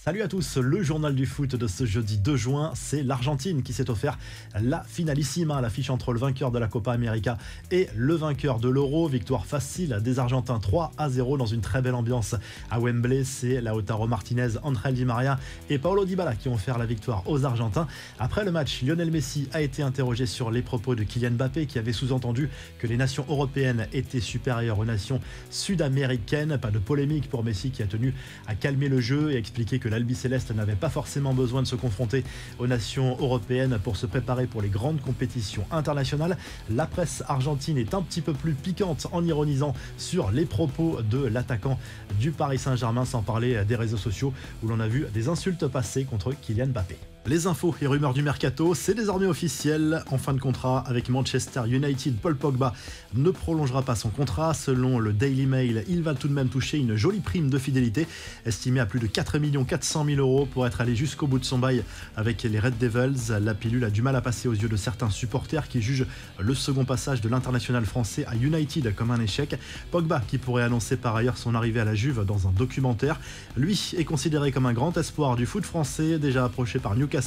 Salut à tous, le journal du foot de ce jeudi 2 juin, c'est l'Argentine qui s'est offert la finalissima, l'affiche entre le vainqueur de la Copa América et le vainqueur de l'Euro. Victoire facile des Argentins 3-0 dans une très belle ambiance à Wembley. C'est Lautaro Martinez, Ángel Di María et Paulo Dybala qui ont offert la victoire aux Argentins. Après le match, Lionel Messi a été interrogé sur les propos de Kylian Mbappé qui avait sous-entendu que les nations européennes étaient supérieures aux nations sud-américaines. Pas de polémique pour Messi qui a tenu à calmer le jeu et expliquer que l'Albi-Céleste n'avait pas forcément besoin de se confronter aux nations européennes pour se préparer pour les grandes compétitions internationales. La presse argentine est un petit peu plus piquante en ironisant sur les propos de l'attaquant du Paris Saint-Germain, sans parler des réseaux sociaux où l'on a vu des insultes passer contre Kylian Mbappé. Les infos et rumeurs du mercato, c'est désormais officiel. En fin de contrat avec Manchester United, Paul Pogba ne prolongera pas son contrat. Selon le Daily Mail, il va tout de même toucher une jolie prime de fidélité, estimée à plus de 4 400 000 € pour être allé jusqu'au bout de son bail avec les Red Devils. La pilule a du mal à passer aux yeux de certains supporters qui jugent le second passage de l'international français à United comme un échec. Pogba, qui pourrait annoncer par ailleurs son arrivée à la Juve dans un documentaire, lui est considéré comme un grand espoir du foot français, déjà approché par Newcastle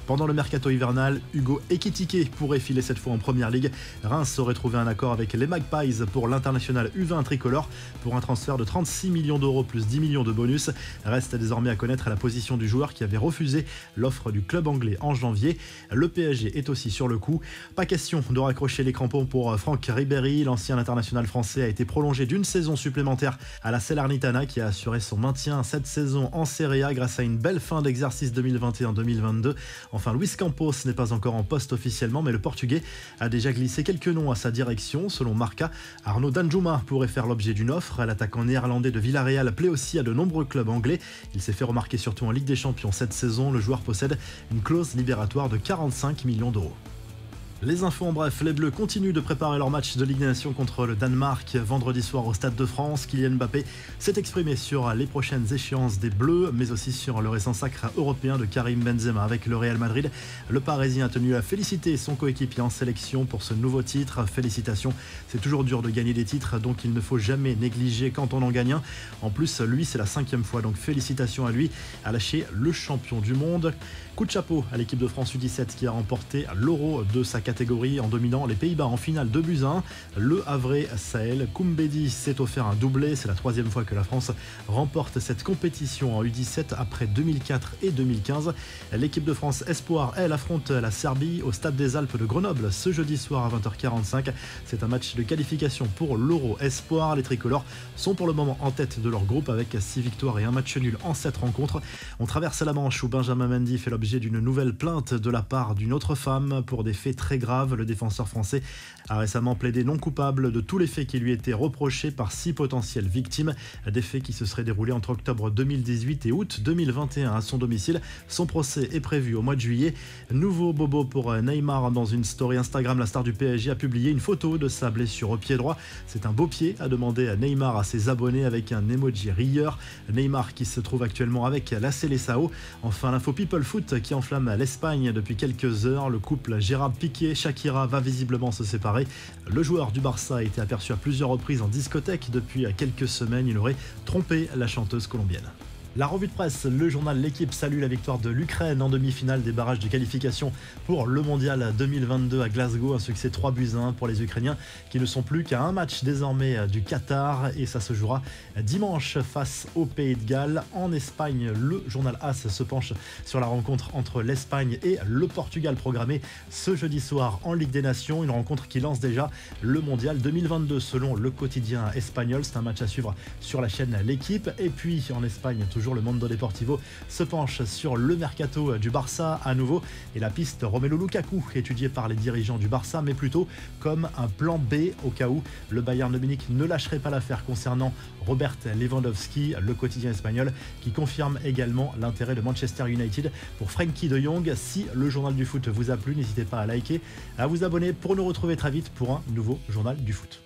pendant le mercato hivernal. Hugo Ekitike pourrait filer cette fois en première ligue. Reims aurait trouvé un accord avec les Magpies pour l'international U20 tricolore pour un transfert de 36 millions d'euros plus 10 millions de bonus. Reste désormais à connaître la position du joueur qui avait refusé l'offre du club anglais en janvier. Le PSG est aussi sur le coup. Pas question de raccrocher les crampons pour Franck Ribéry. L'ancien international français a été prolongé d'une saison supplémentaire à la Salernitana qui a assuré son maintien cette saison en Serie A grâce à une belle fin d'exercice 2021-2022. Enfin, Luis Campos n'est pas encore en poste officiellement, mais le Portugais a déjà glissé quelques noms à sa direction. Selon Marca, Arnaud Danjuma pourrait faire l'objet d'une offre. L'attaquant néerlandais de Villarreal plaît aussi à de nombreux clubs anglais. Il s'est fait remarquer surtout en Ligue des Champions cette saison. Le joueur possède une clause libératoire de 45 millions d'euros. Les infos en bref, les Bleus continuent de préparer leur match de Ligue des Nations contre le Danemark vendredi soir au Stade de France. Kylian Mbappé s'est exprimé sur les prochaines échéances des Bleus, mais aussi sur le récent sacre européen de Karim Benzema avec le Real Madrid. Le Parisien a tenu à féliciter son coéquipier en sélection pour ce nouveau titre. Félicitations, c'est toujours dur de gagner des titres, donc il ne faut jamais négliger quand on en gagne un. En plus, lui, c'est la 5e fois, donc félicitations à lui, à lâcher le champion du monde. Coup de chapeau à l'équipe de France U17 qui a remporté l'Euro de sa catégorie en dominant les Pays-Bas en finale 2-1. Le Havrais Sahel Koumbedi s'est offert un doublé. C'est la 3e fois que la France remporte cette compétition en U17 après 2004 et 2015. L'équipe de France Espoir, elle, affronte la Serbie au Stade des Alpes de Grenoble ce jeudi soir à 20h45. C'est un match de qualification pour l'Euro Espoir. Les tricolores sont pour le moment en tête de leur groupe avec 6 victoires et un match nul en 7 rencontres. On traverse la Manche où Benjamin Mendy fait l'objet d'une nouvelle plainte de la part d'une autre femme pour des faits très graves. Le défenseur français a récemment plaidé non coupable de tous les faits qui lui étaient reprochés par 6 potentielles victimes. Des faits qui se seraient déroulés entre octobre 2018 et août 2021 à son domicile. Son procès est prévu au mois de juillet. Nouveau bobo pour Neymar. Dans une story Instagram, la star du PSG a publié une photo de sa blessure au pied droit. C'est un beau pied, a demandé Neymar à ses abonnés avec un emoji rieur. Neymar qui se trouve actuellement avec la Seleção. Enfin, l'info People Foot qui enflamme l'Espagne depuis quelques heures. Le couple Gérard Piqué-Shakira va visiblement se séparer. Le joueur du Barça a été aperçu à plusieurs reprises en discothèque depuis quelques semaines. Il aurait trompé la chanteuse colombienne. La revue de presse, le journal L'équipe salue la victoire de l'Ukraine en demi-finale des barrages de qualification pour le mondial 2022 à Glasgow. Un succès 3-1 pour les Ukrainiens qui ne sont plus qu'à un match désormais du Qatar et ça se jouera dimanche face au Pays de Galles. En Espagne, le journal AS se penche sur la rencontre entre l'Espagne et le Portugal programmée ce jeudi soir en Ligue des Nations. Une rencontre qui lance déjà le mondial 2022 selon le quotidien espagnol. C'est un match à suivre sur la chaîne L'équipe. Et puis en Espagne, toujours le Mundo Deportivo se penche sur le mercato du Barça à nouveau et la piste Romelu Lukaku étudiée par les dirigeants du Barça, mais plutôt comme un plan B au cas où le Bayern de Munich ne lâcherait pas l'affaire concernant Robert Lewandowski. Le quotidien espagnol qui confirme également l'intérêt de Manchester United pour Frenkie de Jong. Si le journal du foot vous a plu, n'hésitez pas à liker, à vous abonner pour nous retrouver très vite pour un nouveau journal du foot.